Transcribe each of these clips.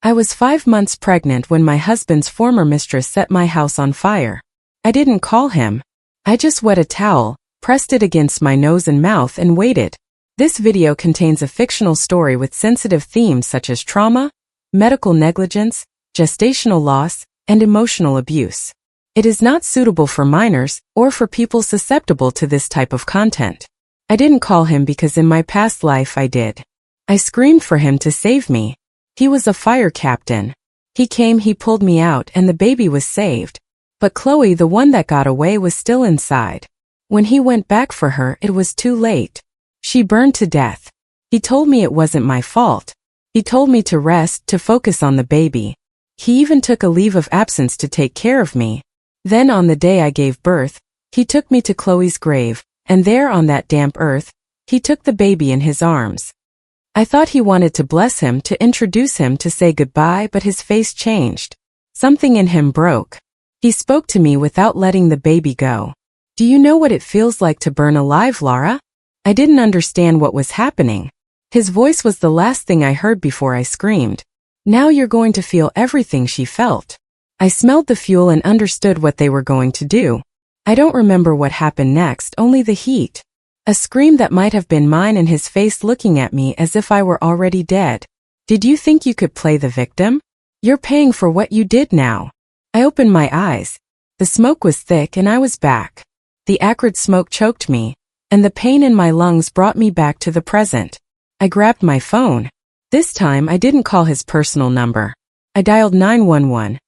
I was 5 months pregnant when my husband's former mistress set my house on fire. I didn't call him. I just wet a towel, pressed it against my nose and mouth and waited. This video contains a fictional story with sensitive themes such as trauma, medical negligence, gestational loss, and emotional abuse. It is not suitable for minors or for people susceptible to this type of content. I didn't call him because in my past life I did. I screamed for him to save me. He was a fire captain. He came, he pulled me out, and the baby was saved. But Chloe, the one that got away, was still inside. When he went back for her, it was too late. She burned to death. He told me it wasn't my fault. He told me to rest, to focus on the baby. He even took a leave of absence to take care of me. Then on the day I gave birth, he took me to Chloe's grave, and there on that damp earth, he took the baby in his arms. I thought he wanted to bless him, to introduce him, to say goodbye, but his face changed. Something in him broke. He spoke to me without letting the baby go. Do you know what it feels like to burn alive, Laura? I didn't understand what was happening. His voice was the last thing I heard before I screamed. Now you're going to feel everything she felt. I smelled the fuel and understood what they were going to do. I don't remember what happened next, only the heat. A scream that might have been mine and his face looking at me as if I were already dead. Did you think you could play the victim? You're paying for what you did now. I opened my eyes. The smoke was thick and I was back. The acrid smoke choked me, and the pain in my lungs brought me back to the present. I grabbed my phone. This time I didn't call his personal number. I dialed 911.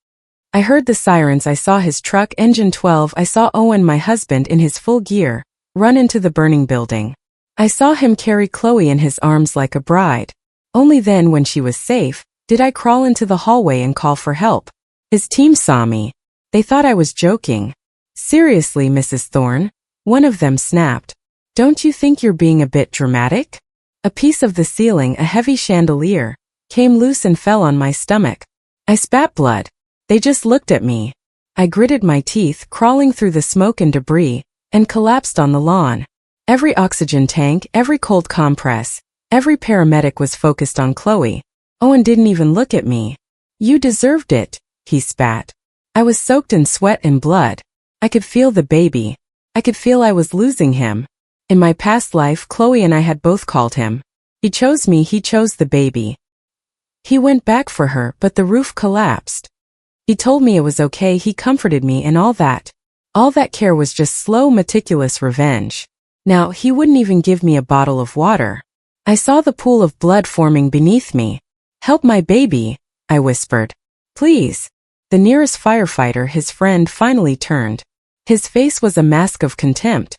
I heard the sirens, I saw his truck engine 12, I saw Owen, my husband, in his full gear, run into the burning building. I saw him carry Chloe in his arms like a bride. Only then, when she was safe, did I crawl into the hallway and call for help. His team saw me. They thought I was joking. Seriously, Mrs. Thorne, one of them snapped. Don't you think you're being a bit dramatic? A piece of the ceiling, a heavy chandelier, came loose and fell on my stomach. I spat blood. They just looked at me. I gritted my teeth, crawling through the smoke and debris, and collapsed on the lawn. Every oxygen tank, every cold compress, every paramedic was focused on Chloe. Owen didn't even look at me. You deserved it, he spat. I was soaked in sweat and blood. I could feel the baby. I could feel I was losing him. In my past life, Chloe and I had both called him. He chose me, he chose the baby. He went back for her, but the roof collapsed. He told me it was okay, he comforted me and all that. All that care was just slow, meticulous revenge. Now, he wouldn't even give me a bottle of water. I saw the pool of blood forming beneath me. Help my baby, I whispered. Please. The nearest firefighter, his friend, finally turned. His face was a mask of contempt.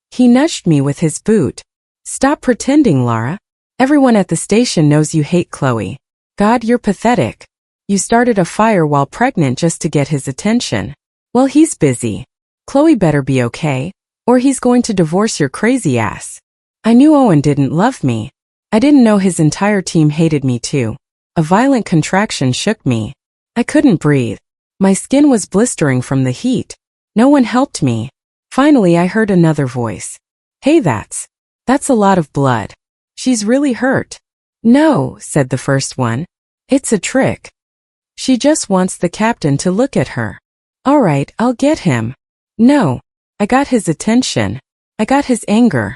He nudged me with his boot. Stop pretending, Laura. Everyone at the station knows you hate Chloe. God, you're pathetic. You started a fire while pregnant just to get his attention. Well, he's busy. Chloe better be okay, or he's going to divorce your crazy ass. I knew Owen didn't love me. I didn't know his entire team hated me too. A violent contraction shook me. I couldn't breathe. My skin was blistering from the heat. No one helped me. Finally, I heard another voice. Hey, that's a lot of blood. She's really hurt. No, said the first one. It's a trick. She just wants the captain to look at her. All right, I'll get him. No. I got his attention. I got his anger.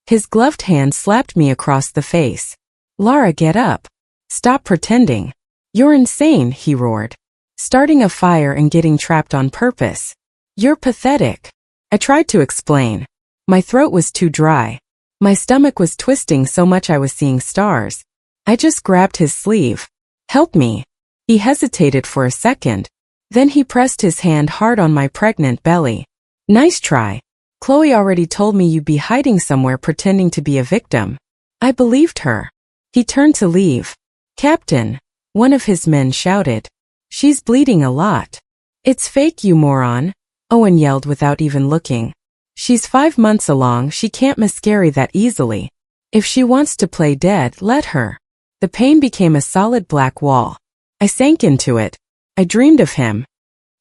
His gloved hand slapped me across the face. Laura, get up. Stop pretending. You're insane, he roared. Starting a fire and getting trapped on purpose. You're pathetic. I tried to explain. My throat was too dry. My stomach was twisting so much I was seeing stars. I just grabbed his sleeve. Help me. He hesitated for a second. Then he pressed his hand hard on my pregnant belly. Nice try. Chloe already told me you'd be hiding somewhere pretending to be a victim. I believed her. He turned to leave. Captain, one of his men shouted. She's bleeding a lot. It's fake, you moron, Owen yelled without even looking. She's 5 months along, she can't miscarry that easily. If she wants to play dead, let her. The pain became a solid black wall. I sank into it. I dreamed of him.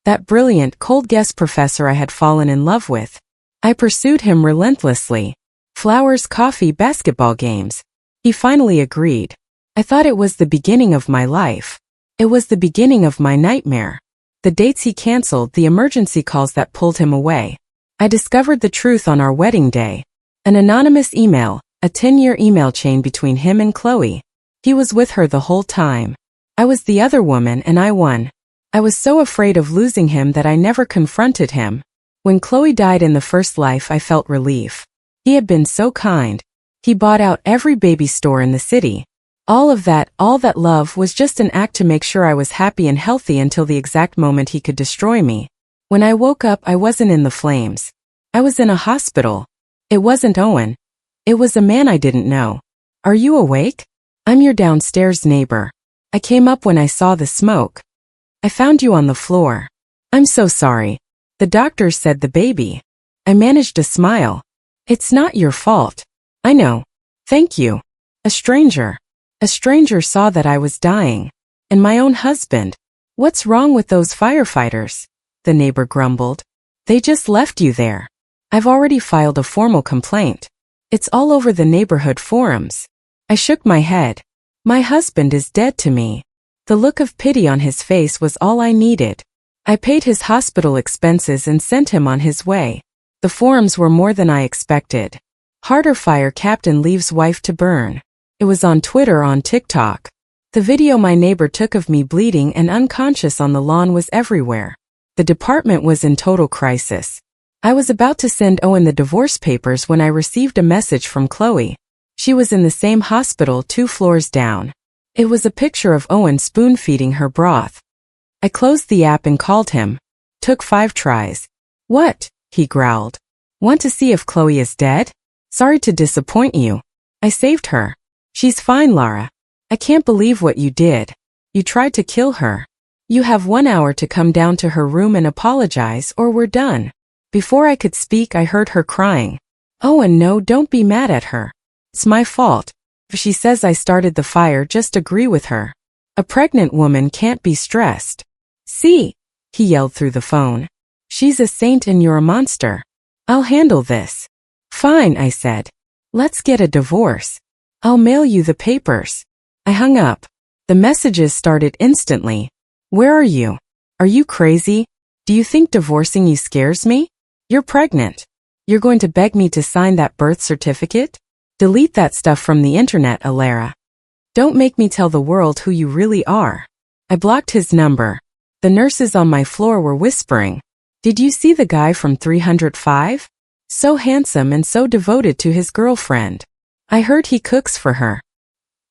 That brilliant, cold guest professor I had fallen in love with. I pursued him relentlessly. Flowers, coffee, basketball games. He finally agreed. I thought it was the beginning of my life. It was the beginning of my nightmare. The dates he canceled, the emergency calls that pulled him away. I discovered the truth on our wedding day. An anonymous email, a 10-year email chain between him and Chloe. He was with her the whole time. I was the other woman and I won. I was so afraid of losing him that I never confronted him. When Chloe died in the first life, I felt relief. He had been so kind. He bought out every baby store in the city. All that love was just an act to make sure I was happy and healthy until the exact moment he could destroy me. When I woke up, I wasn't in the flames. I was in a hospital. It wasn't Owen. It was a man I didn't know. Are you awake? I'm your downstairs neighbor. I came up when I saw the smoke. I found you on the floor. I'm so sorry. The doctors said the baby. I managed to smile. It's not your fault. I know. Thank you. A stranger saw that I was dying. And my own husband. What's wrong with those firefighters? The neighbor grumbled. They just left you there. I've already filed a formal complaint. It's all over the neighborhood forums. I shook my head. My husband is dead to me. The look of pity on his face was all I needed. I paid his hospital expenses and sent him on his way. The forums were more than I expected. Harder fire captain leaves wife to burn. It was on Twitter, on TikTok. The video my neighbor took of me bleeding and unconscious on the lawn was everywhere. The department was in total crisis. I was about to send Owen the divorce papers when I received a message from Chloe. She was in the same hospital 2 floors down. It was a picture of Owen spoon-feeding her broth. I closed the app and called him. Took 5 tries. What? He growled. Want to see if Chloe is dead? Sorry to disappoint you. I saved her. She's fine, Lara. I can't believe what you did. You tried to kill her. You have 1 hour to come down to her room and apologize or we're done. Before I could speak, I heard her crying. Owen, no, don't be mad at her. It's my fault. If she says I started the fire, just agree with her. A pregnant woman can't be stressed. See? He yelled through the phone. She's a saint and you're a monster. I'll handle this. Fine, I said. Let's get a divorce. I'll mail you the papers. I hung up. The messages started instantly. Where are you? Are you crazy? Do you think divorcing you scares me? You're pregnant. You're going to beg me to sign that birth certificate? Delete that stuff from the internet, Alara. Don't make me tell the world who you really are. I blocked his number. The nurses on my floor were whispering. Did you see the guy from 305? So handsome and so devoted to his girlfriend. I heard he cooks for her.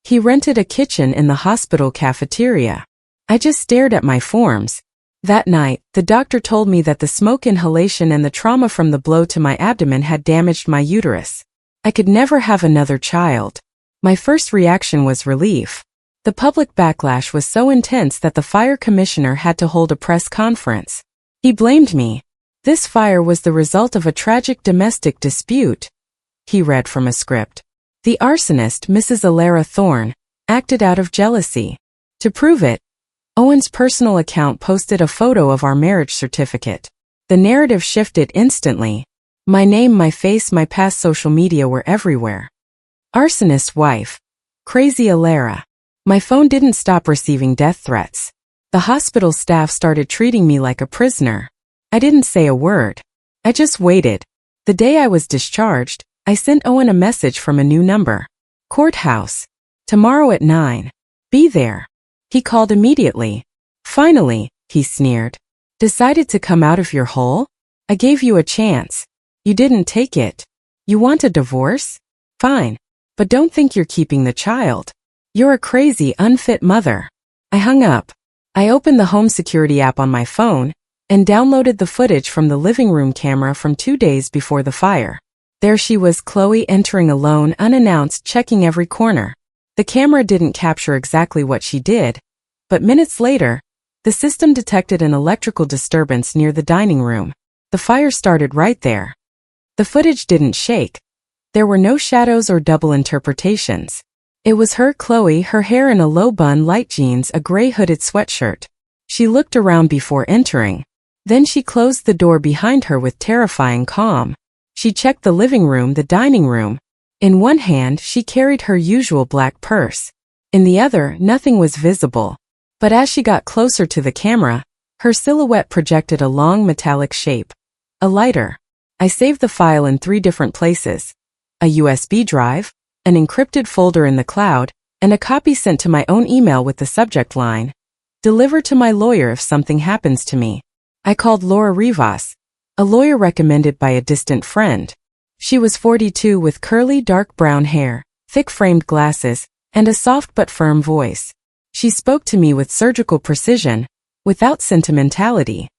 He rented a kitchen in the hospital cafeteria. I just stared at my forms. That night, the doctor told me that the smoke inhalation and the trauma from the blow to my abdomen had damaged my uterus. I could never have another child. My first reaction was relief. The public backlash was so intense that the fire commissioner had to hold a press conference. He blamed me. This fire was the result of a tragic domestic dispute. He read from a script. The arsonist, Mrs. Alara Thorne, acted out of jealousy. To prove it, Owen's personal account posted a photo of our marriage certificate. The narrative shifted instantly. My name, my face, my past social media were everywhere. Arsonist's wife. Crazy Alara. My phone didn't stop receiving death threats. The hospital staff started treating me like a prisoner. I didn't say a word. I just waited. The day I was discharged, I sent Owen a message from a new number. Courthouse. Tomorrow at 9. Be there. He called immediately. Finally, he sneered. Decided to come out of your hole? I gave you a chance. You didn't take it. You want a divorce? Fine. But don't think you're keeping the child. You're a crazy, unfit mother. I hung up. I opened the home security app on my phone and downloaded the footage from the living room camera from 2 days before the fire. There she was, Chloe, entering alone, unannounced, checking every corner. The camera didn't capture exactly what she did, but minutes later, the system detected an electrical disturbance near the dining room. The fire started right there. The footage didn't shake. There were no shadows or double interpretations. It was her, Chloe, her hair in a low bun, light jeans, a gray hooded sweatshirt. She looked around before entering. Then she closed the door behind her with terrifying calm. She checked the living room, the dining room. In one hand, she carried her usual black purse. In the other, nothing was visible. But as she got closer to the camera, her silhouette projected a long metallic shape. A lighter. I saved the file in 3 different places. A USB drive, an encrypted folder in the cloud, and a copy sent to my own email with the subject line, "Deliver to my lawyer if something happens to me." I called Laura Rivas, a lawyer recommended by a distant friend. She was 42 with curly dark brown hair, thick-framed glasses, and a soft but firm voice. She spoke to me with surgical precision, without sentimentality.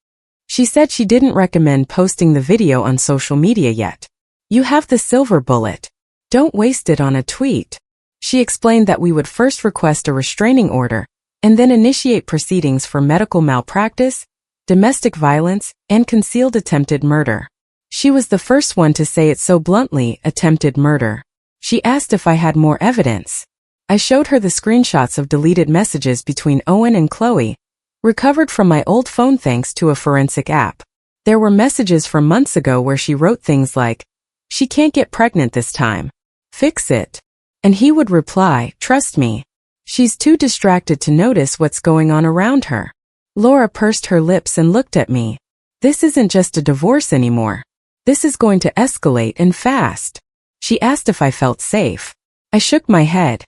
She said she didn't recommend posting the video on social media yet. "You have the silver bullet. Don't waste it on a tweet." She explained that we would first request a restraining order, and then initiate proceedings for medical malpractice, domestic violence, and concealed attempted murder. She was the first one to say it so bluntly, attempted murder. She asked if I had more evidence. I showed her the screenshots of deleted messages between Owen and Chloe, recovered from my old phone thanks to a forensic app. There were messages from months ago where she wrote things like, "She can't get pregnant this time. Fix it." And he would reply, "Trust me. She's too distracted to notice what's going on around her." Laura pursed her lips and looked at me. "This isn't just a divorce anymore. This is going to escalate and fast." She asked if I felt safe. I shook my head.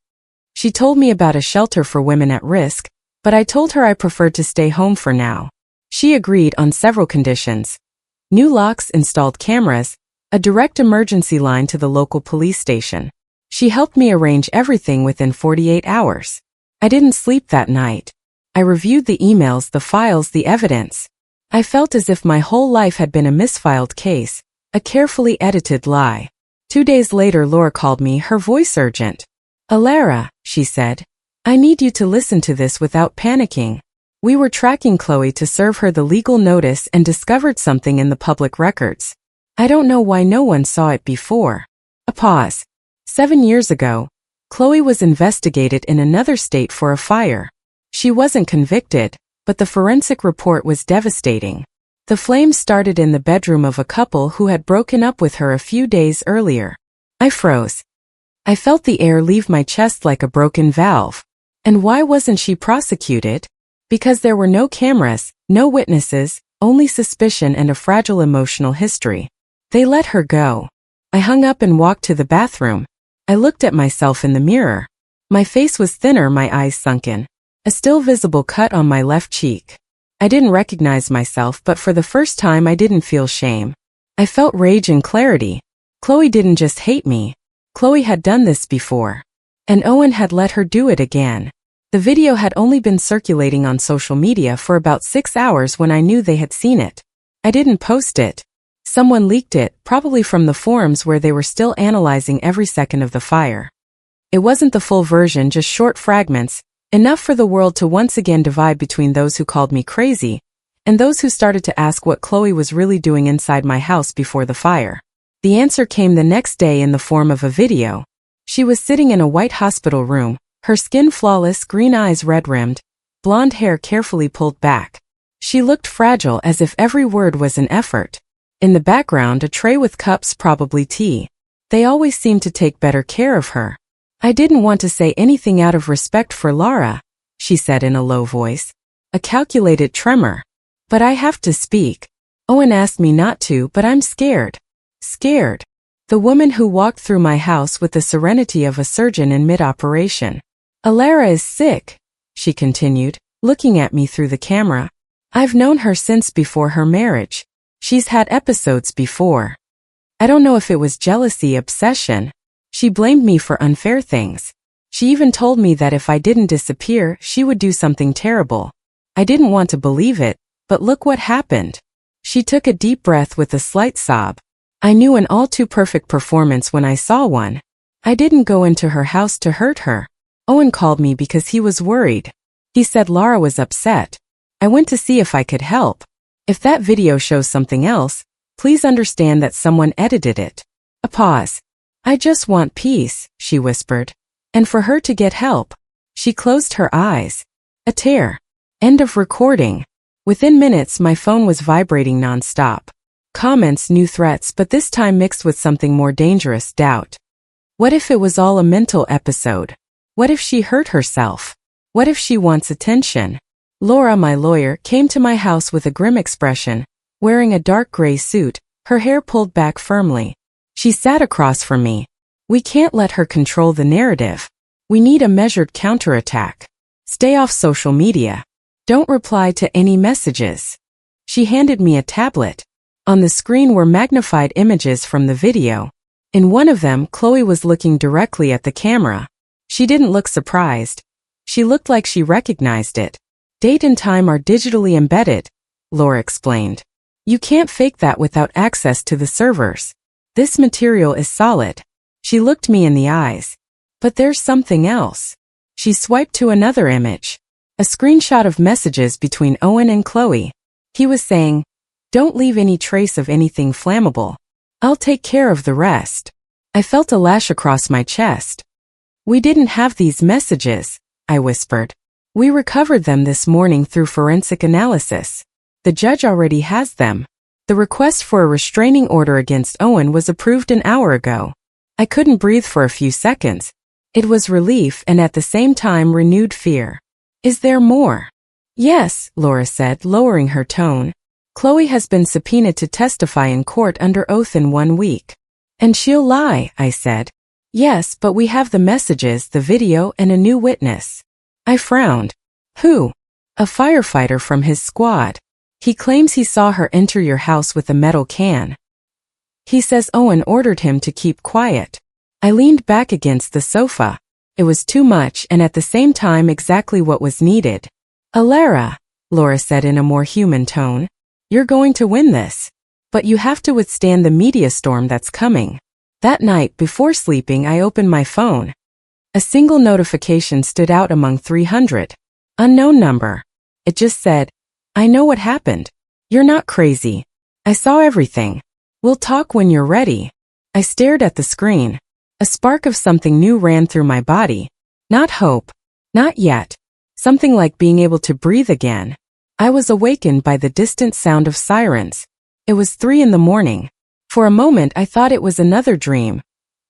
She told me about a shelter for women at risk, but I told her I preferred to stay home for now. She agreed on several conditions. New locks, installed cameras, a direct emergency line to the local police station. She helped me arrange everything within 48 hours. I didn't sleep that night. I reviewed the emails, the files, the evidence. I felt as if my whole life had been a misfiled case, a carefully edited lie. 2 days later, Laura called me, her voice urgent. "Alara," she said, "I need you to listen to this without panicking. We were tracking Chloe to serve her the legal notice and discovered something in the public records. I don't know why no one saw it before." A pause. 7 years ago, Chloe was investigated in another state for a fire. She wasn't convicted, but the forensic report was devastating. The flames started in the bedroom of a couple who had broken up with her a few days earlier. I froze. I felt the air leave my chest like a broken valve. And why wasn't she prosecuted? Because there were no cameras, no witnesses, only suspicion and a fragile emotional history. They let her go. I hung up and walked to the bathroom. I looked at myself in the mirror. My face was thinner, my eyes sunken. A still visible cut on my left cheek. I didn't recognize myself, but for the first time I didn't feel shame. I felt rage and clarity. Chloe didn't just hate me. Chloe had done this before. And Owen had let her do it again. The video had only been circulating on social media for about 6 hours when I knew they had seen it. I didn't post it. Someone leaked it, probably from the forums where they were still analyzing every second of the fire. It wasn't the full version, just short fragments, enough for the world to once again divide between those who called me crazy and those who started to ask what Chloe was really doing inside my house before the fire. The answer came the next day in the form of a video. She was sitting in a white hospital room, her skin flawless, green eyes red-rimmed, blonde hair carefully pulled back. She looked fragile, as if every word was an effort. In the background, a tray with cups, probably tea. They always seemed to take better care of her. "I didn't want to say anything out of respect for Laura," she said in a low voice, a calculated tremor. "But I have to speak. Owen asked me not to, but I'm scared. Scared. The woman who walked through my house with the serenity of a surgeon in mid-operation. Alara is sick," she continued, looking at me through the camera. "I've known her since before her marriage. She's had episodes before. I don't know if it was jealousy, obsession. She blamed me for unfair things. She even told me that if I didn't disappear, she would do something terrible. I didn't want to believe it, but look what happened." She took a deep breath with a slight sob. I knew an all-too-perfect performance when I saw one. I didn't go into her house to hurt her. Owen called me because he was worried. He said Laura was upset. I went to see if I could help. If that video shows something else, please understand that someone edited it. A pause. "I just want peace," she whispered. "And for her to get help." She closed her eyes. A tear. End of recording. Within minutes, my phone was vibrating non-stop. Comments, new threats, but this time mixed with something more dangerous, doubt. What if it was all a mental episode? What if she hurt herself? What if she wants attention? Laura, my lawyer, came to my house with a grim expression, wearing a dark gray suit, her hair pulled back firmly. She sat across from me. We can't let her control the narrative. We need a measured counterattack. Stay off social media. Don't reply to any messages. She handed me a tablet. On the screen were magnified images from the video. In one of them, Chloe was looking directly at the camera. She didn't look surprised. She looked like she recognized it. Date and time are digitally embedded, Laura explained. You can't fake that without access to the servers. This material is solid. She looked me in the eyes. But there's something else. She swiped to another image. A screenshot of messages between Owen and Chloe. He was saying, "Don't leave any trace of anything flammable. I'll take care of the rest." I felt a lash across my chest. "We didn't have these messages," I whispered. "We recovered them this morning through forensic analysis. The judge already has them. The request for a restraining order against Owen was approved an hour ago." I couldn't breathe for a few seconds. It was relief and at the same time renewed fear. "Is there more?" "Yes," Laura said, lowering her tone. "Chloe has been subpoenaed to testify in court under oath in 1 week." "And she'll lie," I said. "Yes, but we have the messages, the video, and a new witness." I frowned. "Who?" "A firefighter from his squad. He claims he saw her enter your house with a metal can. He says Owen ordered him to keep quiet." I leaned back against the sofa. It was too much and at the same time exactly what was needed. "Alara," Laura said in a more human tone, "you're going to win this. But you have to withstand the media storm that's coming." That night, before sleeping, I opened my phone. A single notification stood out among 300. Unknown number. It just said, "I know what happened. You're not crazy. I saw everything. We'll talk when you're ready." I stared at the screen. A spark of something new ran through my body. Not hope. Not yet. Something like being able to breathe again. I was awakened by the distant sound of sirens. It was 3 in the morning. For a moment I thought it was another dream.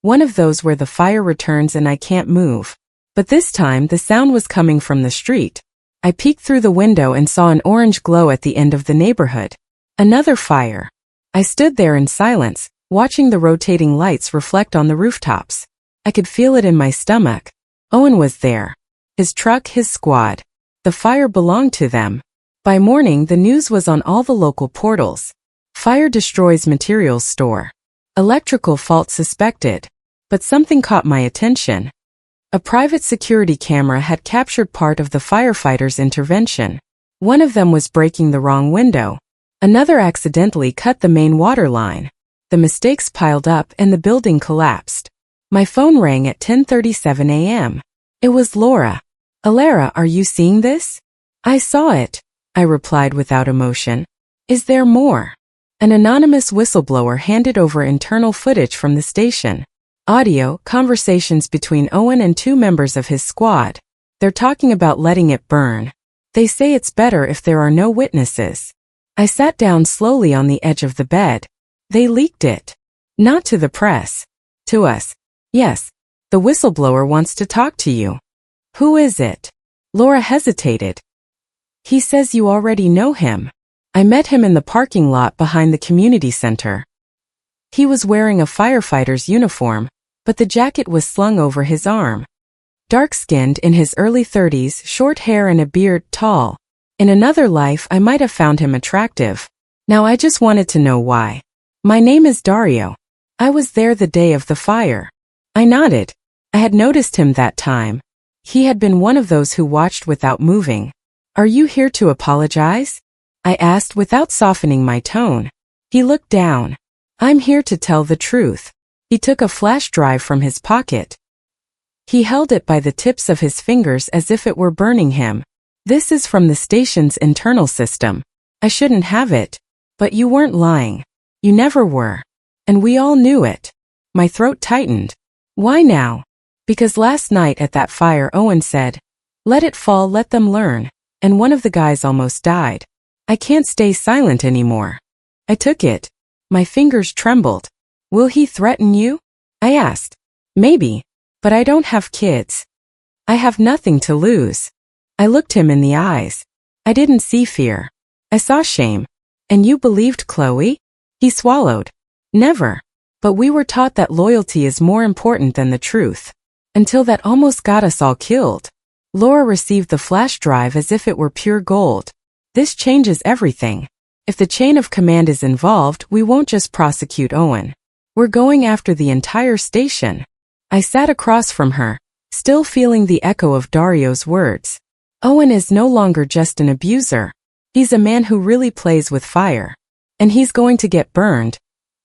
One of those where the fire returns and I can't move. But this time the sound was coming from the street. I peeked through the window and saw an orange glow at the end of the neighborhood. Another fire. I stood there in silence, watching the rotating lights reflect on the rooftops. I could feel it in my stomach. Owen was there. His truck, his squad. The fire belonged to them. By morning, the news was on all the local portals. Fire destroys materials store. Electrical fault suspected. But something caught my attention. A private security camera had captured part of the firefighters' intervention. One of them was breaking the wrong window. Another accidentally cut the main water line. The mistakes piled up and the building collapsed. My phone rang at 10:37 a.m. It was Laura. "Alara, are you seeing this?" "I saw it," I replied without emotion. "Is there more?" An anonymous whistleblower handed over internal footage from the station. Audio, conversations between Owen and 2 members of his squad. They're talking about letting it burn. They say it's better if there are no witnesses. I sat down slowly on the edge of the bed. They leaked it. Not to the press. To us. "Yes. The whistleblower wants to talk to you." "Who is it?" Laura hesitated. "He says you already know him. I met him in the parking lot behind the community center. He was wearing a firefighter's uniform, but the jacket was slung over his arm. Dark-skinned, in his early 30s, short hair and a beard, tall. In another life I might have found him attractive. Now I just wanted to know why. "My name is Dario. I was there the day of the fire." I nodded. I had noticed him that time. He had been one of those who watched without moving. "Are you here to apologize?" I asked without softening my tone. He looked down. "I'm here to tell the truth." He took a flash drive from his pocket. He held it by the tips of his fingers as if it were burning him. "This is from the station's internal system. I shouldn't have it. But you weren't lying. You never were. And we all knew it." My throat tightened. "Why now?" "Because last night at that fire Owen said, 'Let it fall, let them learn,' and one of the guys almost died. I can't stay silent anymore." I took it. My fingers trembled. "Will he threaten you?" I asked. "Maybe. But I don't have kids. I have nothing to lose." I looked him in the eyes. I didn't see fear. I saw shame. And you believed Chloe? He swallowed. Never. But we were taught that loyalty is more important than the truth. Until that almost got us all killed. Laura received the flash drive as if it were pure gold. This changes everything. If the chain of command is involved, we won't just prosecute Owen. We're going after the entire station. I sat across from her, still feeling the echo of Dario's words. Owen is no longer just an abuser. He's a man who really plays with fire. And he's going to get burned,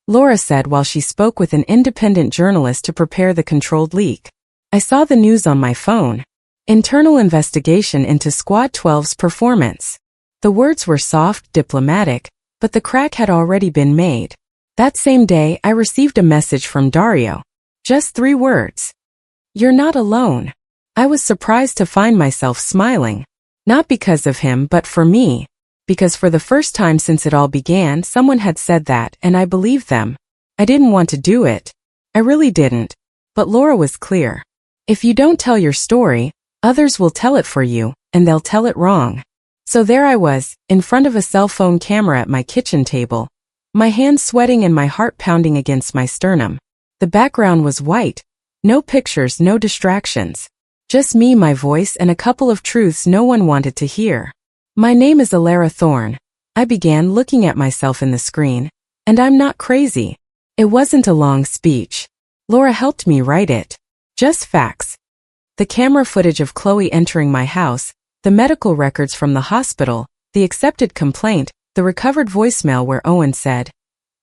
Laura said while she spoke with an independent journalist to prepare the controlled leak. I saw the news on my phone. Internal investigation into Squad 12's performance. The words were soft, diplomatic, but the crack had already been made. That same day, I received a message from Dario. Just 3 words. You're not alone. I was surprised to find myself smiling. Not because of him, but for me. Because for the first time since it all began, someone had said that, and I believed them. I didn't want to do it. I really didn't. But Laura was clear. If you don't tell your story, others will tell it for you, and they'll tell it wrong. So there I was, in front of a cell phone camera at my kitchen table, my hands sweating and my heart pounding against my sternum. The background was white. No pictures, no distractions. Just me, my voice, and a couple of truths no one wanted to hear. My name is Alara Thorne. I began looking at myself in the screen. And I'm not crazy. It wasn't a long speech. Laura helped me write it. Just facts. The camera footage of Chloe entering my house, the medical records from the hospital, the accepted complaint, the recovered voicemail where Owen said,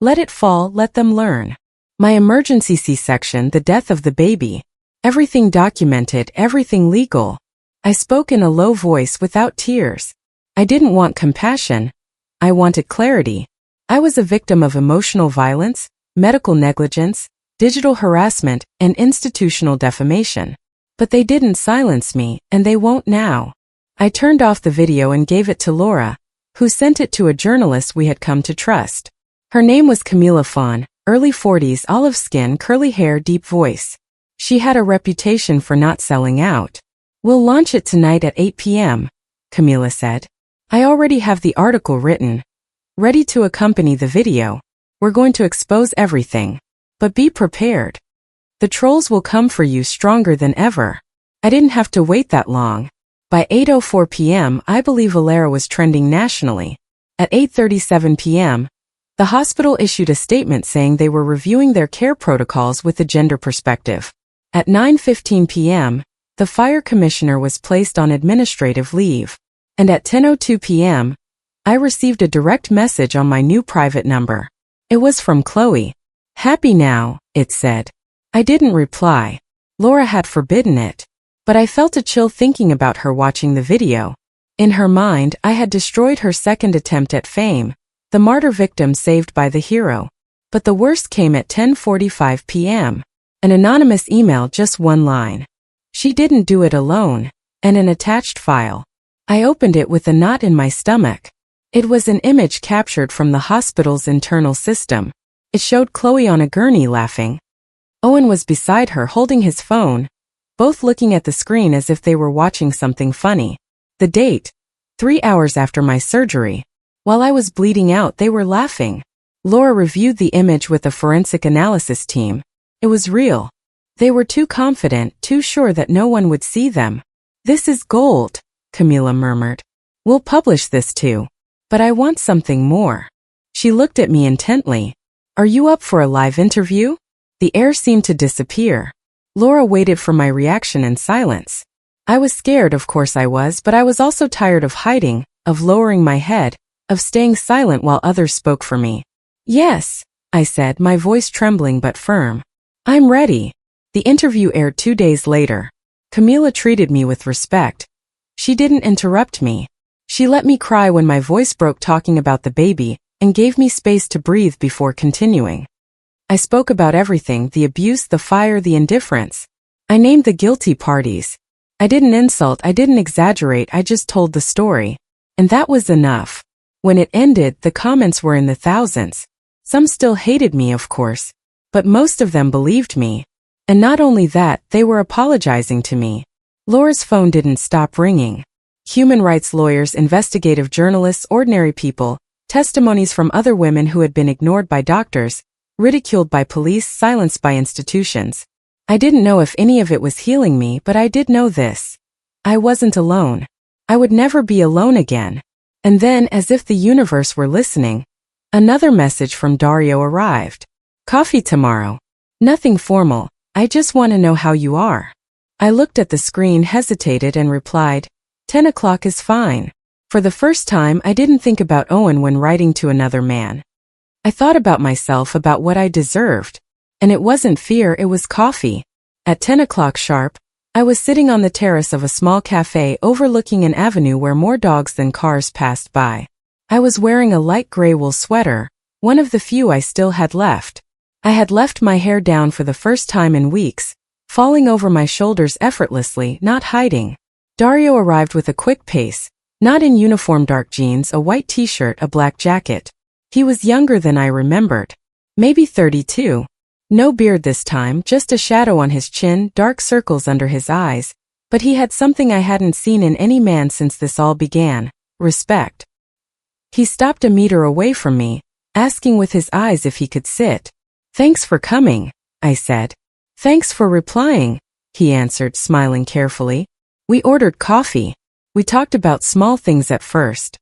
"Let it fall, let them learn." My emergency C-section, the death of the baby. Everything documented, everything legal. I spoke in a low voice without tears. I didn't want compassion. I wanted clarity. I was a victim of emotional violence, medical negligence, digital harassment, and institutional defamation. But they didn't silence me, and they won't now. I turned off the video and gave it to Laura, who sent it to a journalist we had come to trust. Her name was Camila Fawn, early 40s, olive skin, curly hair, deep voice. She had a reputation for not selling out. "We'll launch it tonight at 8 p.m., Camila said. "I already have the article written. Ready to accompany the video. We're going to expose everything. But be prepared. The trolls will come for you stronger than ever." I didn't have to wait that long. By 8:04 p.m., I believe Alara was trending nationally. At 8:37 p.m., the hospital issued a statement saying they were reviewing their care protocols with a gender perspective. At 9:15 p.m., the fire commissioner was placed on administrative leave. And at 10:02 p.m., I received a direct message on my new private number. It was from Chloe. "Happy now," it said. I didn't reply. Laura had forbidden it. But I felt a chill thinking about her watching the video. In her mind, I had destroyed her second attempt at fame, the martyr victim saved by the hero. But the worst came at 10:45 p.m. An anonymous email, just one line. She didn't do it alone. And an attached file. I opened it with a knot in my stomach. It was an image captured from the hospital's internal system. It showed Chloe on a gurney laughing. Owen was beside her holding his phone, both looking at the screen as if they were watching something funny. The date, 3 hours after my surgery. While I was bleeding out, they were laughing. Laura reviewed the image with a forensic analysis team. It was real. They were too confident, too sure that no one would see them. "This is gold," Camila murmured. "We'll publish this too. But I want something more." She looked at me intently. "Are you up for a live interview?" The air seemed to disappear. Laura waited for my reaction in silence. I was scared, of course I was, but I was also tired of hiding, of lowering my head, of staying silent while others spoke for me. "Yes," I said, my voice trembling but firm. "I'm ready." The interview aired 2 days later. Camila treated me with respect. She didn't interrupt me. She let me cry when my voice broke talking about the baby, and gave me space to breathe before continuing. I spoke about everything, the abuse, the fire, the indifference. I named the guilty parties. I didn't insult, I didn't exaggerate, I just told the story. And that was enough. When it ended, the comments were in the thousands. Some still hated me, of course. But most of them believed me. And not only that, they were apologizing to me. Laura's phone didn't stop ringing. Human rights lawyers, investigative journalists, ordinary people, testimonies from other women who had been ignored by doctors, ridiculed by police, silenced by institutions. I didn't know if any of it was healing me, but I did know this. I wasn't alone. I would never be alone again. And then, as if the universe were listening, another message from Dario arrived. Coffee tomorrow. Nothing formal. I just want to know how you are. I looked at the screen, hesitated, and replied, 10 o'clock is fine. For the first time, I didn't think about Owen when writing to another man. I thought about myself, about what I deserved. And it wasn't fear, it was coffee. At 10 o'clock sharp, I was sitting on the terrace of a small cafe overlooking an avenue where more dogs than cars passed by. I was wearing a light gray wool sweater, one of the few I still had left. I had left my hair down for the first time in weeks, falling over my shoulders effortlessly, not hiding. Dario arrived with a quick pace, not in uniform, dark jeans, a white t-shirt, a black jacket. He was younger than I remembered. Maybe 32. No beard this time, just a shadow on his chin, dark circles under his eyes, but he had something I hadn't seen in any man since this all began: respect. He stopped a meter away from me, asking with his eyes if he could sit. Thanks for coming, I said. Thanks for replying, he answered, smiling carefully. We ordered coffee. We talked about small things at first.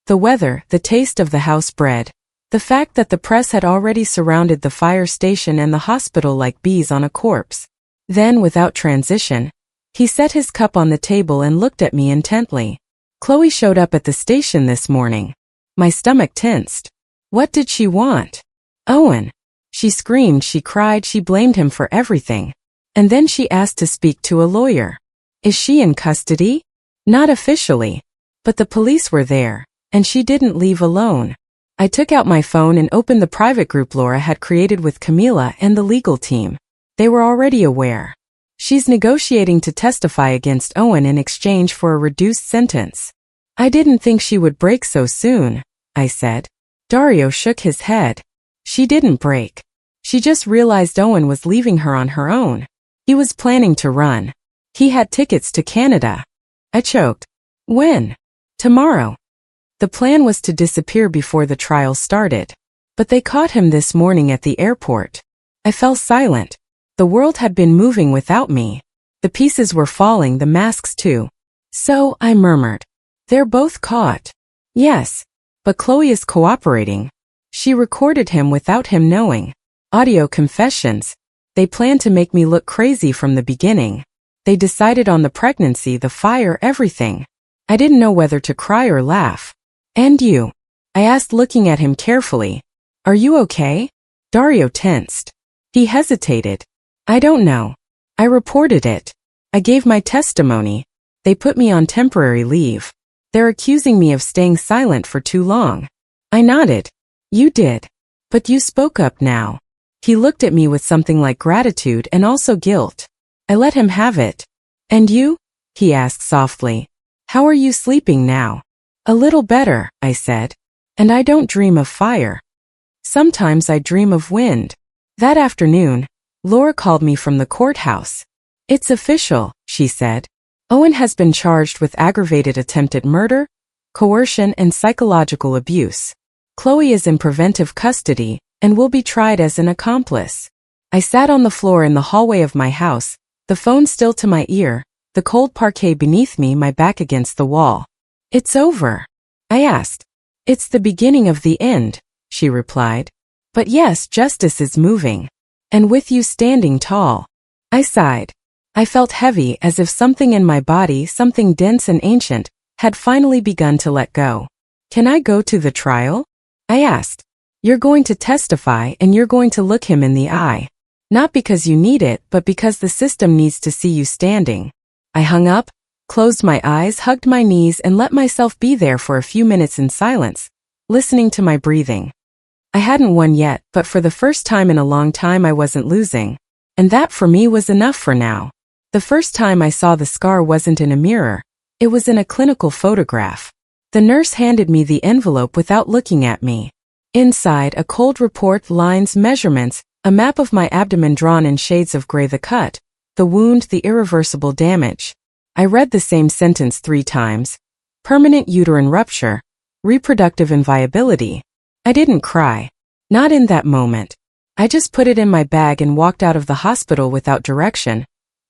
The weather, the taste of the house bread, the fact that the press had already surrounded the fire station and the hospital like bees on a corpse. Then, without transition, he set his cup on the table and looked at me intently. Chloe showed up at the station this morning. My stomach tensed. What did she want? Owen. She screamed, she cried, she blamed him for everything. And then she asked to speak to a lawyer. Is she in custody? Not officially. But the police were there, and she didn't leave alone. I took out my phone and opened the private group Laura had created with Camila and the legal team. They were already aware. She's negotiating to testify against Owen in exchange for a reduced sentence. I didn't think she would break so soon, I said. Dario shook his head. She didn't break. She just realized Owen was leaving her on her own. He was planning to run. He had tickets to Canada. I choked. When? Tomorrow. The plan was to disappear before the trial started. But they caught him this morning at the airport. I fell silent. The world had been moving without me. The pieces were falling, the masks too. So, I murmured. They're both caught. Yes. But Chloe is cooperating. She recorded him without him knowing. Audio confessions. They planned to make me look crazy from the beginning. They decided on the pregnancy, the fire, everything. I didn't know whether to cry or laugh. And you? I asked, looking at him carefully. Are you okay? Dario tensed. He hesitated. I don't know. I reported it. I gave my testimony. They put me on temporary leave. They're accusing me of staying silent for too long. I nodded. You did. But you spoke up now. He looked at me with something like gratitude and also guilt. I let him have it. And you? He asked softly. How are you sleeping now? A little better, I said. And I don't dream of fire. Sometimes I dream of wind. That afternoon, Laura called me from the courthouse. It's official, she said. Owen has been charged with aggravated attempted murder, coercion, and psychological abuse. Chloe is in preventive custody and will be tried as an accomplice. I sat on the floor in the hallway of my house, the phone still to my ear, the cold parquet beneath me, my back against the wall. It's over? I asked. It's the beginning of the end, she replied. But yes, justice is moving. And with you standing tall. I sighed. I felt heavy, as if something in my body, something dense and ancient, had finally begun to let go. Can I go to the trial? I asked. You're going to testify and you're going to look him in the eye. Not because you need it, but because the system needs to see you standing. I hung up, closed my eyes, hugged my knees, and let myself be there for a few minutes in silence, listening to my breathing. I hadn't won yet, but for the first time in a long time I wasn't losing. And that for me was enough for now. The first time I saw the scar wasn't in a mirror, it was in a clinical photograph. The nurse handed me the envelope without looking at me. Inside, a cold report, lines, measurements, a map of my abdomen drawn in shades of gray, the cut, the wound, the irreversible damage. I read the same sentence 3 times. Permanent uterine rupture. Reproductive inviability. I didn't cry. Not in that moment. I just put it in my bag and walked out of the hospital without direction.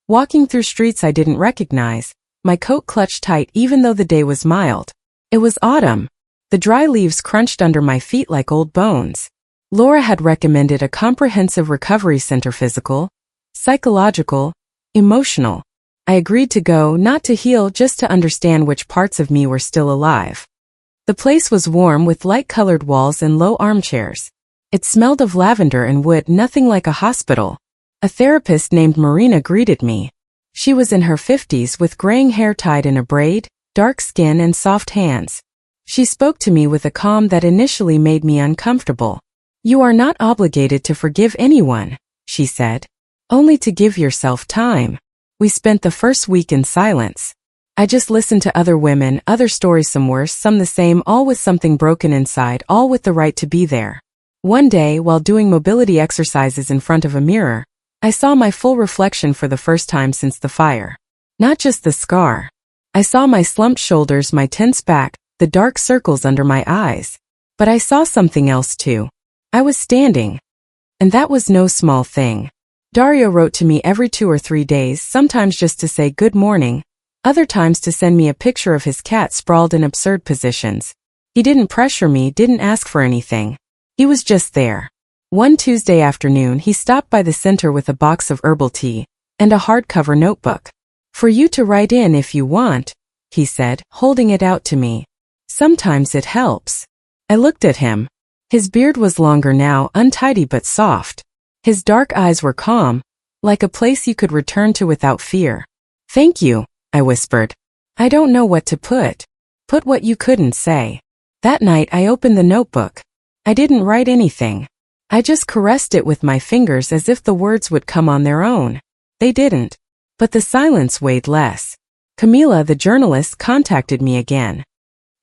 Walking through streets I didn't recognize, my coat clutched tight even though the day was mild. It was autumn. The dry leaves crunched under my feet like old bones. Laura had recommended a comprehensive recovery center, physical, psychological, emotional. I agreed to go, not to heal, just to understand which parts of me were still alive. The place was warm with light-colored walls and low armchairs. It smelled of lavender and wood, nothing like a hospital. A therapist named Marina greeted me. She was in her 50s with graying hair tied in a braid, dark skin and soft hands. She spoke to me with a calm that initially made me uncomfortable. "You are not obligated to forgive anyone," she said. "Only to give yourself time." We spent the first week in silence. I just listened to other women, other stories, some worse, some the same, all with something broken inside, all with the right to be there. One day, while doing mobility exercises in front of a mirror, I saw my full reflection for the first time since the fire. Not just the scar. I saw my slumped shoulders, my tense back, the dark circles under my eyes. But I saw something else too. I was standing. And that was no small thing. Dario wrote to me every 2 or 3 days, sometimes just to say good morning, other times to send me a picture of his cat sprawled in absurd positions. He didn't pressure me, didn't ask for anything. He was just there. One Tuesday afternoon he stopped by the center with a box of herbal tea and a hardcover notebook. "For you to write in if you want," he said, holding it out to me. "Sometimes it helps." I looked at him. His beard was longer now, untidy but soft. His dark eyes were calm, like a place you could return to without fear. "Thank you," I whispered. "I don't know what to put." "Put what you couldn't say." That night I opened the notebook. I didn't write anything. I just caressed it with my fingers as if the words would come on their own. They didn't. But the silence weighed less. Camila, the journalist, contacted me again.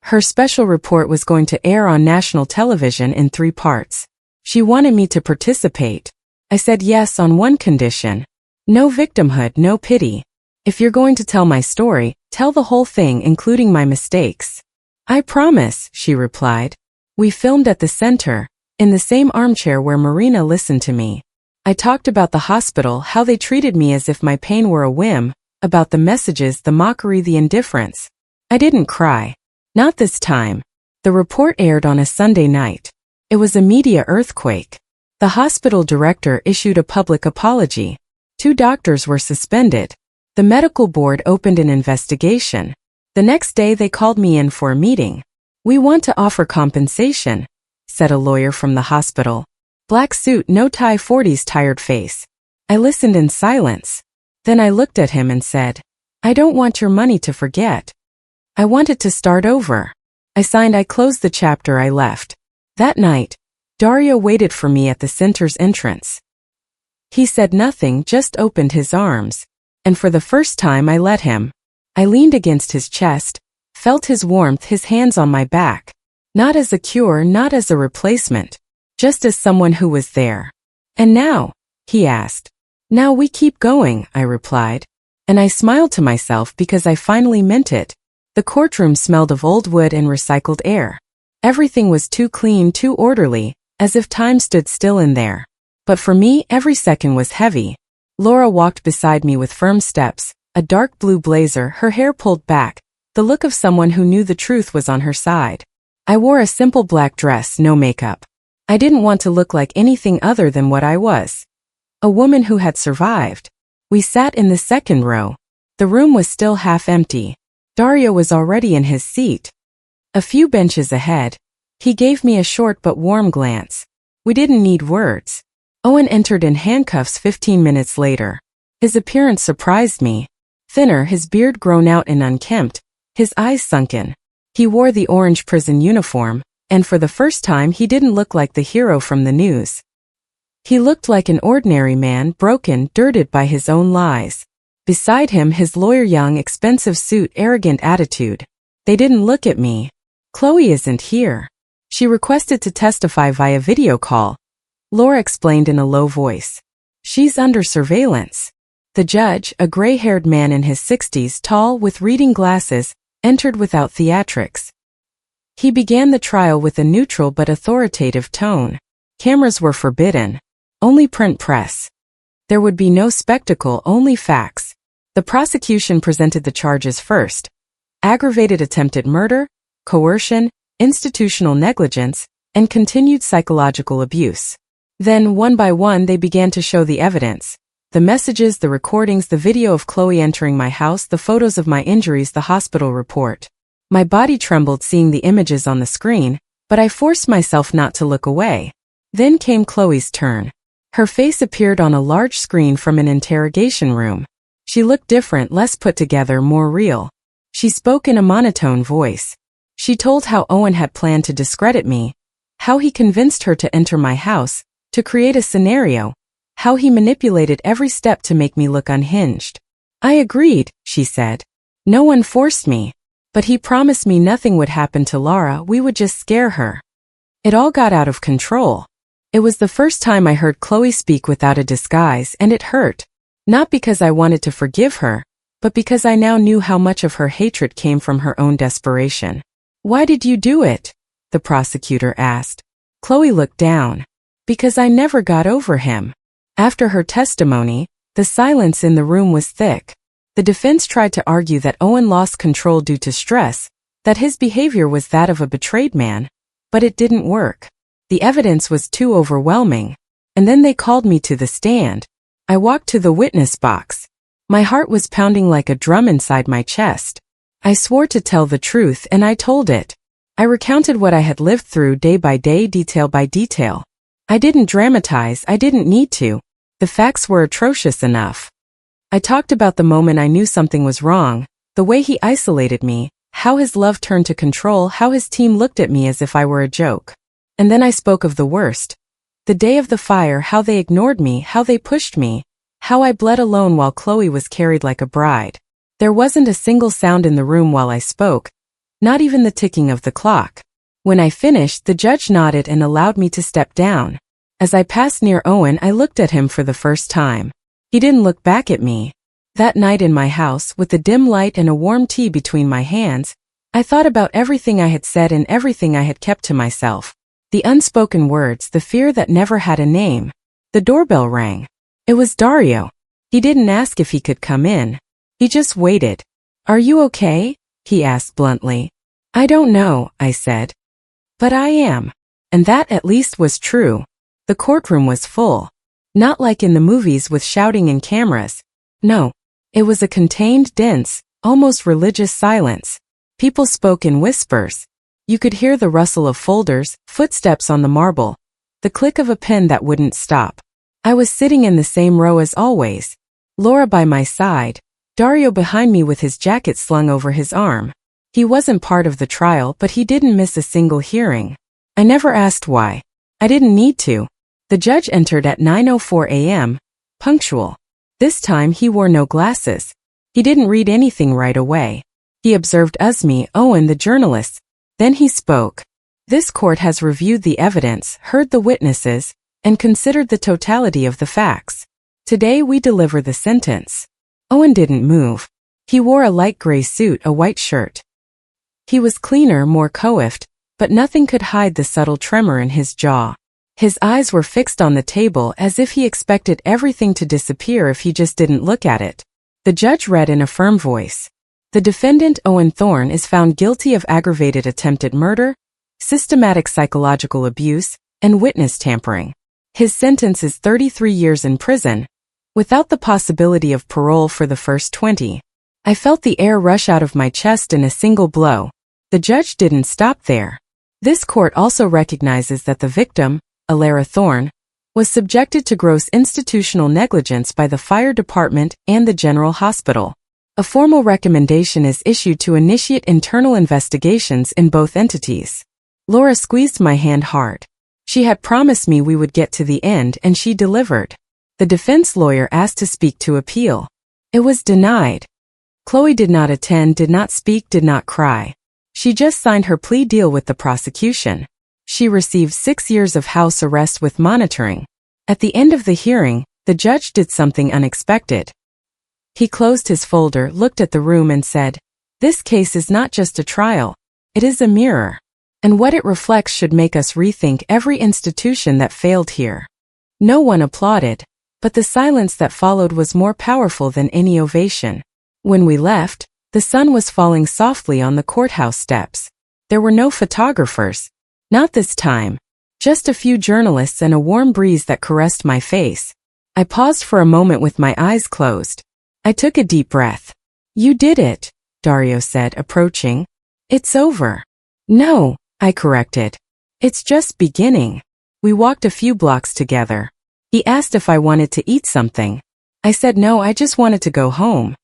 Her special report was going to air on national television in 3 parts. She wanted me to participate. I said yes on one condition. No victimhood, no pity. "If you're going to tell my story, tell the whole thing, including my mistakes." "I promise," she replied. We filmed at the center, in the same armchair where Marina listened to me. I talked about the hospital, how they treated me as if my pain were a whim, about the messages, the mockery, the indifference. I didn't cry. Not this time. The report aired on a Sunday night. It was a media earthquake. The hospital director issued a public apology. 2 doctors were suspended. The medical board opened an investigation. The next day they called me in for a meeting. "We want to offer compensation," said a lawyer from the hospital. Black suit, no tie, 40s, tired face. I listened in silence. Then I looked at him and said, "I don't want your money to forget. I want it to start over." I signed, I closed the chapter, I left. That night, Dario waited for me at the center's entrance. He said nothing, just opened his arms. And for the first time I let him. I leaned against his chest, felt his warmth, his hands on my back. Not as a cure, not as a replacement. Just as someone who was there. "And now?" he asked. "Now we keep going," I replied. And I smiled to myself because I finally meant it. The courtroom smelled of old wood and recycled air. Everything was too clean, too orderly, as if time stood still in there. But for me, every second was heavy. Laura walked beside me with firm steps, a dark blue blazer, her hair pulled back, the look of someone who knew the truth was on her side. I wore a simple black dress, no makeup. I didn't want to look like anything other than what I was. A woman who had survived. We sat in the second row. The room was still half empty. Dario was already in his seat. A few benches ahead, he gave me a short but warm glance. We didn't need words. Owen entered in handcuffs 15 minutes later. His appearance surprised me. Thinner, his beard grown out and unkempt, his eyes sunken. He wore the orange prison uniform, and for the first time he didn't look like the hero from the news. He looked like an ordinary man, broken, dirted by his own lies. Beside him, his lawyer, young, expensive suit, arrogant attitude. They didn't look at me. "Chloe isn't here. She requested to testify via video call," Laura explained in a low voice. "She's under surveillance." The judge, a gray-haired man in his 60s, tall, with reading glasses, entered without theatrics. He began the trial with a neutral but authoritative tone. Cameras were forbidden. Only print press. There would be no spectacle, only facts. The prosecution presented the charges first: aggravated attempted murder, coercion, institutional negligence, and continued psychological abuse. Then, one by one, they began to show the evidence. The messages, the recordings, the video of Chloe entering my house, the photos of my injuries, the hospital report. My body trembled seeing the images on the screen, but I forced myself not to look away. Then came Chloe's turn. Her face appeared on a large screen from an interrogation room. She looked different, less put together, more real. She spoke in a monotone voice. She told how Owen had planned to discredit me, how he convinced her to enter my house, to create a scenario, how he manipulated every step to make me look unhinged. I agreed, she said. No one forced me. But he promised me nothing would happen to Laura, we would just scare her. It all got out of control. It was the first time I heard Chloe speak without a disguise, and it hurt. Not because I wanted to forgive her, but because I now knew how much of her hatred came from her own desperation. Why did you do it? The prosecutor asked. Chloe looked down. Because I never got over him. After her testimony, the silence in the room was thick. The defense tried to argue that Owen lost control due to stress, that his behavior was that of a betrayed man, but it didn't work. The evidence was too overwhelming. And then they called me to the stand. I walked to the witness box. My heart was pounding like a drum inside my chest. I swore to tell the truth, and I told it. I recounted what I had lived through day by day, detail by detail. I didn't dramatize, I didn't need to. The facts were atrocious enough. I talked about the moment I knew something was wrong, the way he isolated me, how his love turned to control, how his team looked at me as if I were a joke. And then I spoke of the worst. The day of the fire, how they ignored me, how they pushed me, how I bled alone while Chloe was carried like a bride. There wasn't a single sound in the room while I spoke, not even the ticking of the clock. When I finished, the judge nodded and allowed me to step down. As I passed near Owen, I looked at him for the first time. He didn't look back at me. That night in my house, with the dim light and a warm tea between my hands, I thought about everything I had said and everything I had kept to myself. The unspoken words, the fear that never had a name. The doorbell rang. It was Dario. He didn't ask if he could come in. He just waited. Are you okay? He asked bluntly. I don't know, I said. But I am. And that at least was true. The courtroom was full. Not like in the movies with shouting and cameras. No. It was a contained, dense, almost religious silence. People spoke in whispers. You could hear the rustle of folders, footsteps on the marble, the click of a pen that wouldn't stop. I was sitting in the same row as always. Laura by my side, Dario behind me with his jacket slung over his arm. He wasn't part of the trial, but he didn't miss a single hearing. I never asked why. I didn't need to. The judge entered at 9:04 a.m., punctual. This time he wore no glasses. He didn't read anything right away. He observed Usme, Owen, the journalist. Then he spoke. This court has reviewed the evidence, heard the witnesses, and considered the totality of the facts. Today we deliver the sentence. Owen didn't move. He wore a light gray suit, a white shirt. He was cleaner, more coiffed, but nothing could hide the subtle tremor in his jaw. His eyes were fixed on the table as if he expected everything to disappear if he just didn't look at it. The judge read in a firm voice. The defendant, Owen Thorne, is found guilty of aggravated attempted murder, systematic psychological abuse, and witness tampering. His sentence is 33 years in prison, without the possibility of parole for the first 20. I felt the air rush out of my chest in a single blow. The judge didn't stop there. This court also recognizes that the victim, Alara Thorne, was subjected to gross institutional negligence by the fire department and the general hospital. A formal recommendation is issued to initiate internal investigations in both entities. Laura squeezed my hand hard. She had promised me we would get to the end, and she delivered. The defense lawyer asked to speak to appeal. It was denied. Chloe did not attend, did not speak, did not cry. She just signed her plea deal with the prosecution. She received 6 years of house arrest with monitoring. At the end of the hearing, the judge did something unexpected. He closed his folder, looked at the room and said, "This case is not just a trial. It is a mirror. And what it reflects should make us rethink every institution that failed here." No one applauded, but the silence that followed was more powerful than any ovation. When we left, the sun was falling softly on the courthouse steps. There were no photographers. Not this time. Just a few journalists and a warm breeze that caressed my face. I paused for a moment with my eyes closed. I took a deep breath. "You did it," Dario said, approaching. "It's over." "No," I corrected. "It's just beginning." We walked a few blocks together. He asked if I wanted to eat something. I said no, I just wanted to go home.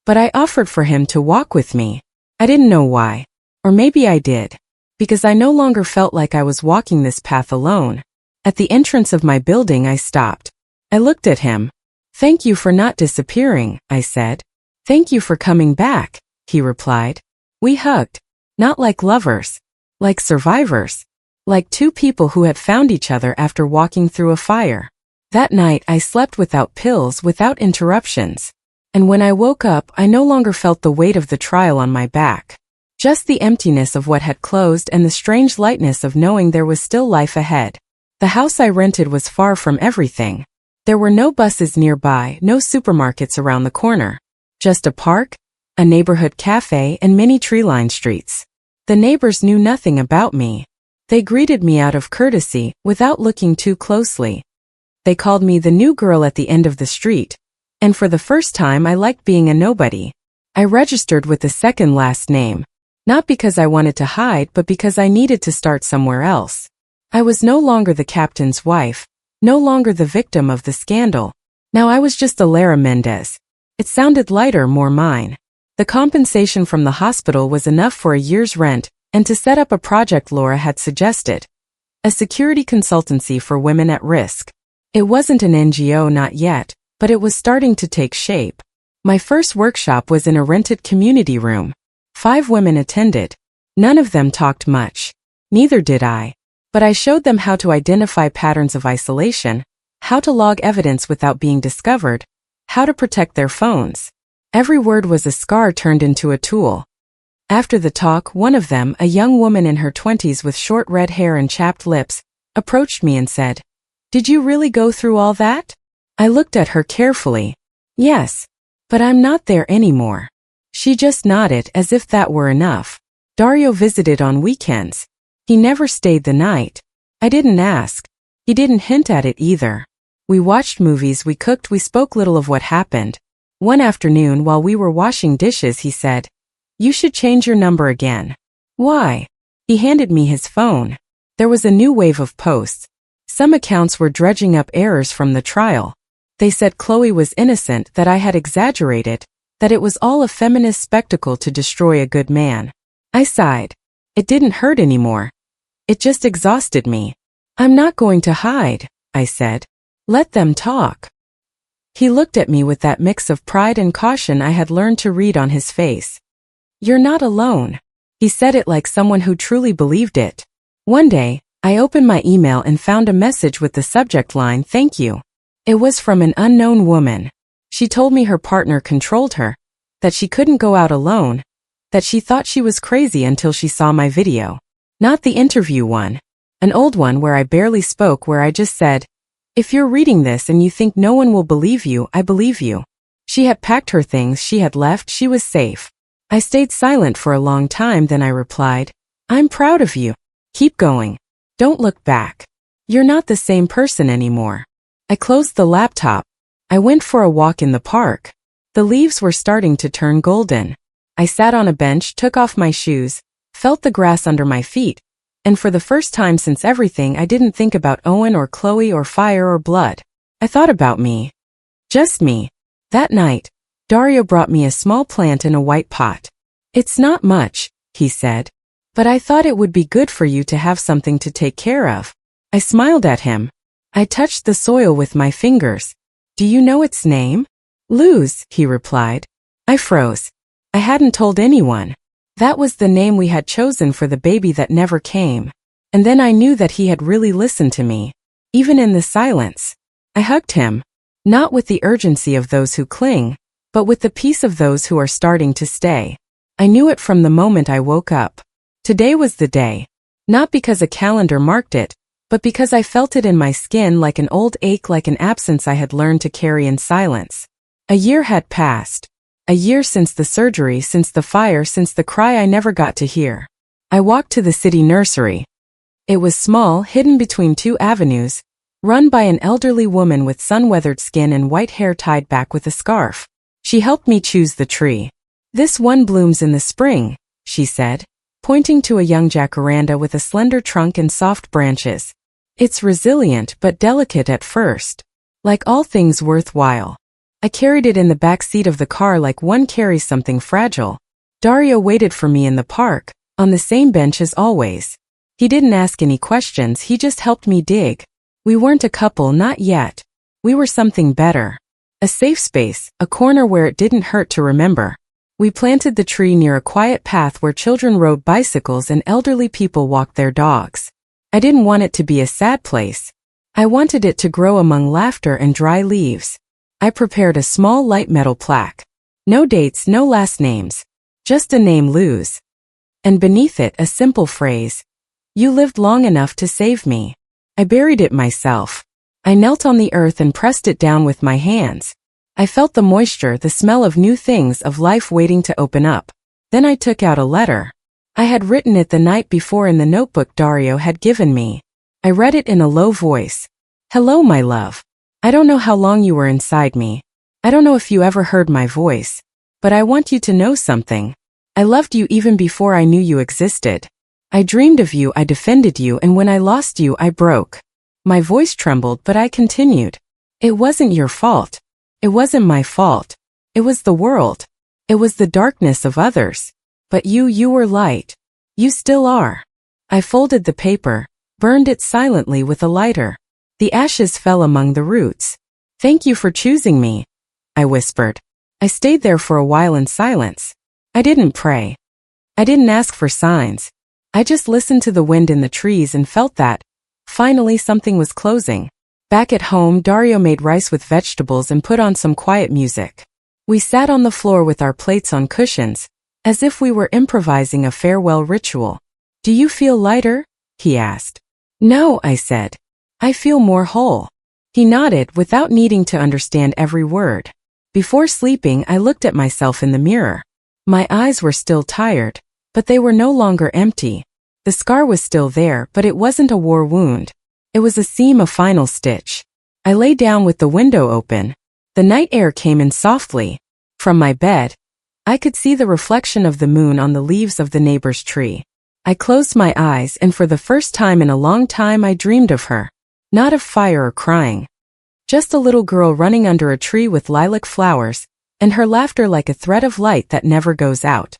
But I offered for him to walk with me. I didn't know why. Or maybe I did. Because I no longer felt like I was walking this path alone. At the entrance of my building, I stopped. I looked at him. "Thank you for not disappearing," I said. "Thank you for coming back," he replied. We hugged. Not like lovers. Like survivors. Like two people who had found each other after walking through a fire. That night I slept without pills, without interruptions. And when I woke up, I no longer felt the weight of the trial on my back. Just the emptiness of what had closed and the strange lightness of knowing there was still life ahead. The house I rented was far from everything. There were no buses nearby, no supermarkets around the corner. Just a park, a neighborhood cafe, and many tree-lined streets. The neighbors knew nothing about me. They greeted me out of courtesy, without looking too closely. They called me the new girl at the end of the street. And for the first time I liked being a nobody. I registered with the second last name. Not because I wanted to hide, but because I needed to start somewhere else. I was no longer the captain's wife, no longer the victim of the scandal. Now I was just a Lara Mendez. It sounded lighter, more mine. The compensation from the hospital was enough for a year's rent, and to set up a project Laura had suggested. A security consultancy for women at risk. It wasn't an NGO, not yet, but it was starting to take shape. My first workshop was in a rented community room. 5 women attended. None of them talked much. Neither did I. But I showed them how to identify patterns of isolation, how to log evidence without being discovered, how to protect their phones. Every word was a scar turned into a tool. After the talk, one of them, a young woman in her 20s with short red hair and chapped lips, approached me and said, "Did you really go through all that?" I looked at her carefully. "Yes. But I'm not there anymore." She just nodded as if that were enough. Dario visited on weekends. He never stayed the night. I didn't ask. He didn't hint at it either. We watched movies, we cooked, we spoke little of what happened. One afternoon while we were washing dishes, he said, "You should change your number again." "Why?" He handed me his phone. There was a new wave of posts. Some accounts were dredging up errors from the trial. They said Chloe was innocent, that I had exaggerated, that it was all a feminist spectacle to destroy a good man. I sighed. It didn't hurt anymore. It just exhausted me. "I'm not going to hide," I said. "Let them talk." He looked at me with that mix of pride and caution I had learned to read on his face. "You're not alone." He said it like someone who truly believed it. One day, I opened my email and found a message with the subject line, "Thank you." It was from an unknown woman. She told me her partner controlled her, that she couldn't go out alone, that she thought she was crazy until she saw my video. Not the interview one. An old one where I barely spoke, where I just said, "If you're reading this and you think no one will believe you, I believe you." She had packed her things, she had left, she was safe. I stayed silent for a long time, then I replied, "I'm proud of you. Keep going. Don't look back. You're not the same person anymore." I closed the laptop. I went for a walk in the park. The leaves were starting to turn golden. I sat on a bench, took off my shoes, felt the grass under my feet, and for the first time since everything, I didn't think about Owen or Chloe or fire or blood. I thought about me. Just me. That night, Dario brought me a small plant in a white pot. "It's not much," he said, "but I thought it would be good for you to have something to take care of." I smiled at him. I touched the soil with my fingers. "Do you know its name?" "Luz," he replied. I froze. I hadn't told anyone. That was the name we had chosen for the baby that never came. And then I knew that he had really listened to me. Even in the silence. I hugged him. Not with the urgency of those who cling, but with the peace of those who are starting to stay. I knew it from the moment I woke up. Today was the day. Not because a calendar marked it, but because I felt it in my skin like an old ache, like an absence I had learned to carry in silence. A year had passed. A year since the surgery, since the fire, since the cry I never got to hear. I walked to the city nursery. It was small, hidden between two avenues, run by an elderly woman with sun-weathered skin and white hair tied back with a scarf. She helped me choose the tree. "This one blooms in the spring," she said, pointing to a young jacaranda with a slender trunk and soft branches. "It's resilient but delicate at first. Like all things worthwhile." I carried it in the back seat of the car like one carries something fragile. Dario waited for me in the park, on the same bench as always. He didn't ask any questions, he just helped me dig. We weren't a couple, not yet. We were something better. A safe space, a corner where it didn't hurt to remember. We planted the tree near a quiet path where children rode bicycles and elderly people walked their dogs. I didn't want it to be a sad place. I wanted it to grow among laughter and dry leaves. I prepared a small light metal plaque. No dates, no last names. Just a name, Luz. And beneath it a simple phrase. "You lived long enough to save me." I buried it myself. I knelt on the earth and pressed it down with my hands. I felt the moisture, the smell of new things, of life waiting to open up. Then I took out a letter. I had written it the night before in the notebook Dario had given me. I read it in a low voice. "Hello, my love. I don't know how long you were inside me. I don't know if you ever heard my voice. But I want you to know something. I loved you even before I knew you existed. I dreamed of you, I defended you, and when I lost you, I broke." My voice trembled, but I continued. "It wasn't your fault. It wasn't my fault. It was the world. It was the darkness of others. But you were light. You still are." I folded the paper, burned it silently with a lighter. The ashes fell among the roots. "Thank you for choosing me," I whispered. I stayed there for a while in silence. I didn't pray. I didn't ask for signs. I just listened to the wind in the trees and felt that, finally, something was closing. Back at home, Dario made rice with vegetables and put on some quiet music. We sat on the floor with our plates on cushions, as if we were improvising a farewell ritual. "Do you feel lighter?" he asked. "No," I said. "I feel more whole." He nodded without needing to understand every word. Before sleeping, I looked at myself in the mirror. My eyes were still tired, but they were no longer empty. The scar was still there, but it wasn't a war wound. It was a seam, a final stitch. I lay down with the window open. The night air came in softly. From my bed, I could see the reflection of the moon on the leaves of the neighbor's tree. I closed my eyes, and for the first time in a long time I dreamed of her. Not of fire or crying. Just a little girl running under a tree with lilac flowers, and her laughter like a thread of light that never goes out.